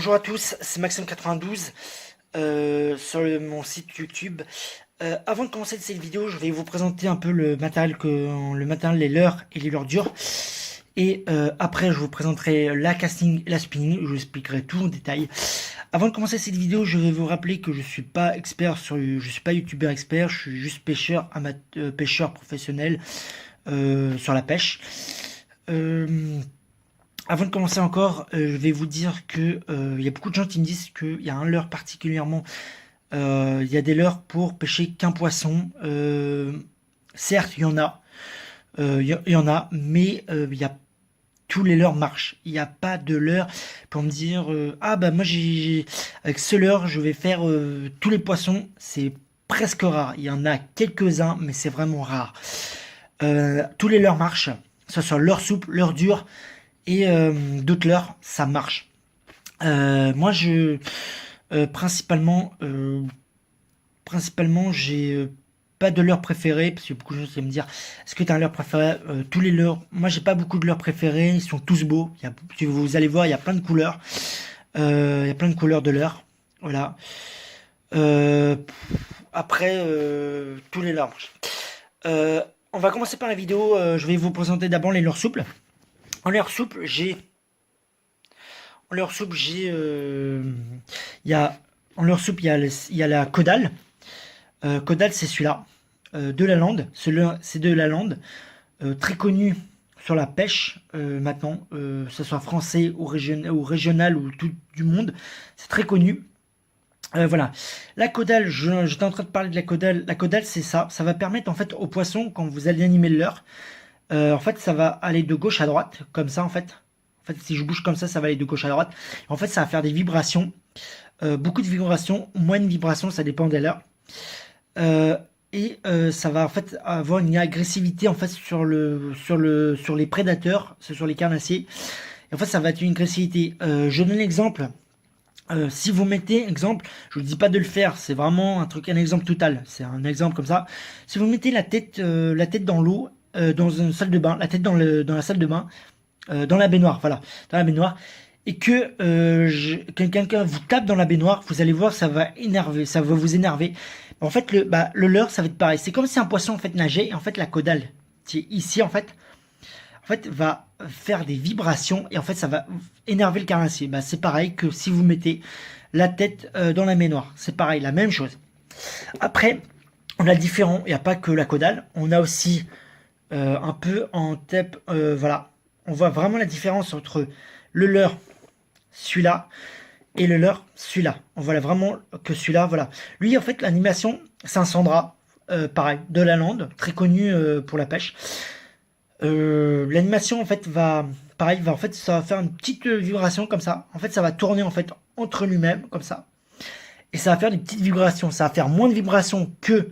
Bonjour à tous, c'est Maxime92 sur mon site YouTube. Avant de commencer cette vidéo, je vais vous présenter un peu le matériel, les leurres et les leurres dures. Et après, je vous présenterai la casting et la spinning. Je vous expliquerai tout en détail. Avant de commencer cette vidéo, je vais vous rappeler que je suis pas expert je suis pas youtubeur expert. Je suis juste pêcheur pêcheur professionnel sur la pêche. Avant de commencer encore, je vais vous dire que il y a beaucoup de gens qui me disent qu'il y a un leurre particulièrement. Il y a des leurres pour pêcher qu'un poisson. Certes, il y en a. Il y en a, mais tous les leurres marchent. Il n'y a pas de leurre pour me dire ah bah moi avec ce leurre je vais faire tous les poissons. C'est presque rare. Il y en a quelques-uns, mais c'est vraiment rare. Tous les leurres marchent, que ce soit leurre souple, leurre dur et d'autres leurres, ça marche. Moi principalement j'ai pas de leurre préféré, parce que beaucoup de gens vont me dire est-ce que tu as un leurre préféré? Tous les leurres, moi j'ai pas beaucoup de leurres préférés, ils sont tous beaux. Si vous allez voir, il y a plein de couleurs. Il y a plein de couleurs de leurres. Voilà. Après, tous les leurres. On va commencer par la vidéo. Je vais vous présenter d'abord les leurres souples. En leurre souple, il y a la caudale. Caudale, c'est celui-là, de la lande. C'est de la lande, très connu sur la pêche maintenant, que ce soit français ou régional ou tout du monde. C'est très connu. Voilà. La caudale, j'étais en train de parler de la caudale. La caudale, c'est ça. Ça va permettre en fait aux poissons, quand vous allez animer le leurre, en fait, ça va aller de gauche à droite, comme ça, en fait. En fait, si je bouge comme ça va aller de gauche à droite. En fait, ça va faire des vibrations. Beaucoup de vibrations, moins de vibrations, ça dépend des leurres. Ça va en fait avoir une agressivité en fait sur les prédateurs, sur les carnassiers. Et en fait, ça va être une agressivité. Je donne l'exemple. Si vous mettez, exemple, je vous dis pas de le faire, c'est vraiment un exemple total. C'est un exemple comme ça. Si vous mettez la tête dans l'eau, dans une salle de bain, la tête dans la salle de bain, dans la baignoire, voilà, dans la baignoire, et que quelqu'un vous tape dans la baignoire, vous allez voir, ça va vous énerver. En fait, le leurre, ça va être pareil. C'est comme si un poisson en fait nageait, et en fait la caudale, ici en fait, va faire des vibrations, et en fait ça va énerver le carnassier. C'est pareil que si vous mettez la tête dans la baignoire, c'est pareil, la même chose. Après, on a différent. Il n'y a pas que la caudale, on a aussi un peu en tête, voilà, on voit vraiment la différence entre le leurre, celui-là, et le leurre, celui-là. On voit vraiment que celui-là, voilà. Lui, en fait, l'animation, c'est un Sandra, pareil, de la lande, très connu pour la pêche. L'animation, en fait, en fait, ça va faire une petite vibration comme ça. En fait, ça va tourner, en fait, entre lui-même, comme ça. Et ça va faire des petites vibrations. Ça va faire moins de vibrations que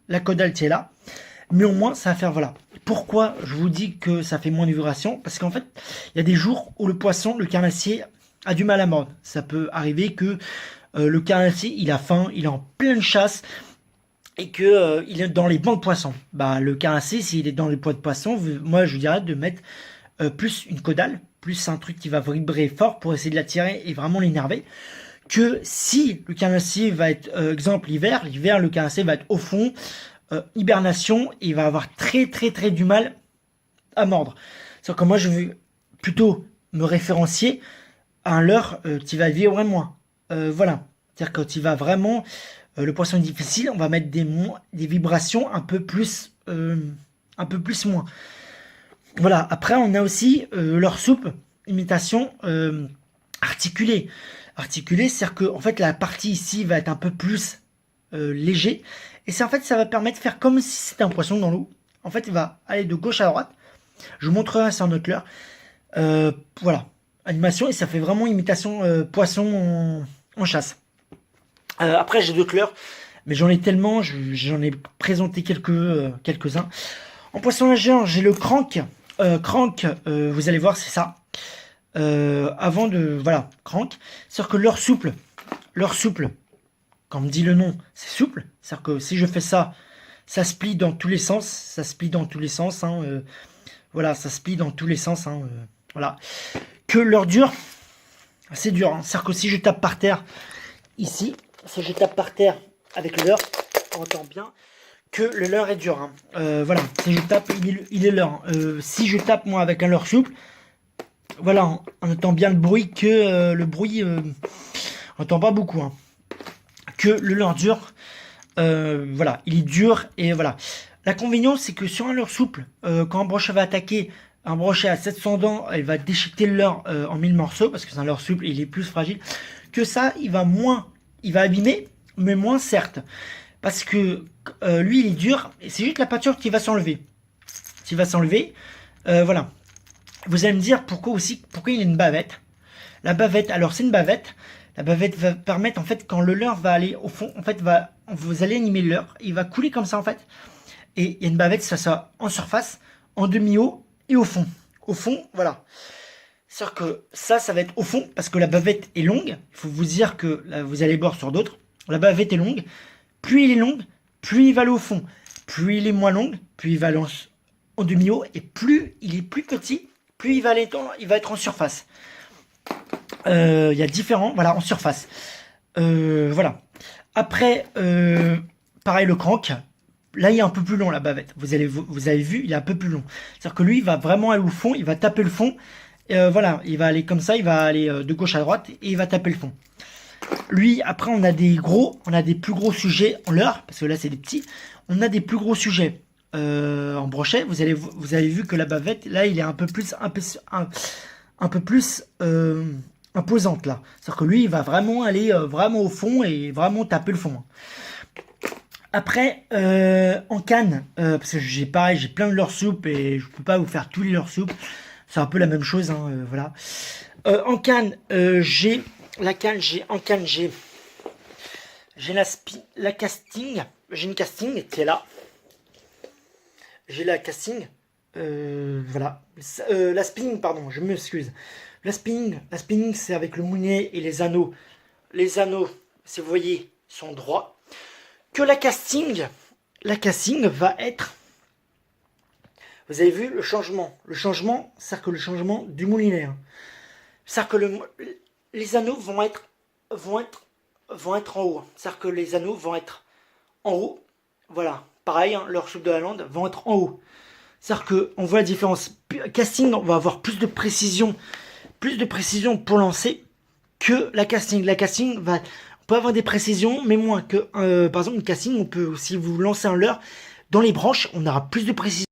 la caudale qui est là. Mais au moins, ça va faire, voilà. Pourquoi je vous dis que ça fait moins de vibrations? Parce qu'en fait, il y a des jours où le carnassier, a du mal à mordre. Ça peut arriver que le carnassier, il a faim, il est en pleine chasse, et que il est dans les bancs de poissons. Le carnassier, s'il est dans les poids de poissons, moi, je vous dirais de mettre plus une caudale, plus un truc qui va vibrer fort pour essayer de l'attirer et vraiment l'énerver. Que si le carnassier va être, exemple, l'hiver, le carnassier va être au fond, hibernation, et il va avoir très du mal à mordre. C'est que moi je veux plutôt me référencier à un leurre qui va vibrer moins. Voilà. C'est-à-dire quand il va vraiment, le poisson est difficile, on va mettre des vibrations un peu plus moins. Voilà. Après on a aussi leurre souple, imitation articulée. Articulée, c'est-à-dire que en fait la partie ici va être un peu plus léger. Et c'est en fait, ça va permettre de faire comme si c'était un poisson dans l'eau. En fait, il va aller de gauche à droite. Je vous montrerai ça en autre leurre. Voilà, animation, et ça fait vraiment imitation poisson en chasse. Après, j'ai d'autres leurres, mais j'en ai tellement, j'en ai présenté quelques-uns. En poisson nageur, j'ai le crank. Crank, vous allez voir, c'est ça. Voilà, crank. C'est-à-dire que leurre souple, comme dit le nom, c'est souple. C'est-à-dire que si je fais ça, ça se plie dans tous les sens. Voilà, ça se plie dans tous les sens. Voilà. Que leurre dure, c'est dur. Hein. C'est-à-dire que si je tape par terre, ici, si je tape par terre avec le leurre, on entend bien que le leurre est dur. Hein. Voilà, si je tape, il est leurre. Si je tape moi avec un leurre souple, voilà, on entend bien le bruit que on entend pas beaucoup. Hein. Que le leurre dur, voilà, il est dur et voilà. L'inconvénient, c'est que sur un leurre souple, quand un brochet va attaquer, un brochet à 700 dents, il va déchiqueter le leurre en 1000 morceaux, parce que c'est un leurre souple, il est plus fragile. Que ça, il va abîmer, mais moins certes. Parce que lui, il est dur, et c'est juste la peinture qui va s'enlever. Qui va s'enlever, voilà. Vous allez me dire pourquoi il y a une bavette. La bavette, alors c'est une bavette. La bavette va permettre, en fait, quand le leurre va aller au fond, en fait, vous allez animer le leurre, il va couler comme ça, en fait. Et il y a une bavette, ça soit en surface, en demi-haut et au fond. Au fond, voilà. C'est-à-dire que ça va être au fond, parce que la bavette est longue. Il faut vous dire que là, vous allez boire sur d'autres. La bavette est longue. Plus il est long, plus il va aller au fond. Plus il est moins long, plus il va aller en demi-haut. Et plus il est plus petit, plus il va être en surface. Il y a différents, voilà, en surface. Voilà. Après, pareil, le crank. Là, il est un peu plus long, la bavette. Vous avez vu, il est un peu plus long. C'est-à-dire que lui, il va vraiment aller au fond, il va taper le fond. Voilà, il va aller comme ça, il va aller de gauche à droite et il va taper le fond. Lui, après, on a des plus gros sujets en leurre, parce que là, c'est des petits. On a des plus gros sujets en brochet. Vous avez vu que la bavette, là, il est un peu plus imposante, là. C'est-à-dire que lui, il va vraiment aller vraiment au fond et vraiment taper le fond. Après, en canne, parce que j'ai plein de leurres souples et je peux pas vous faire tous les leurres souples. C'est un peu la même chose, hein, voilà. En canne, j'ai la casting. J'ai une casting qui est là. J'ai la casting. Voilà. La spinning, pardon, je m'excuse. La spinning, c'est avec le moulinet et les anneaux. Les anneaux, si vous voyez, sont droits. Que la casting va être... Vous avez vu le changement. Le changement, c'est-à-dire que le changement du moulinet. Hein. C'est-à-dire que les anneaux vont être en haut. C'est-à-dire que les anneaux vont être en haut. Voilà. Pareil, hein, leur soupe de Hollande vont être en haut. C'est-à-dire qu'on voit la différence. Casting, on va avoir plus de précision pour lancer que la casting. La casting va... On peut avoir des précisions, mais moins que, par exemple, une casting, on peut, si vous lancez un leurre, dans les branches, on aura plus de précision.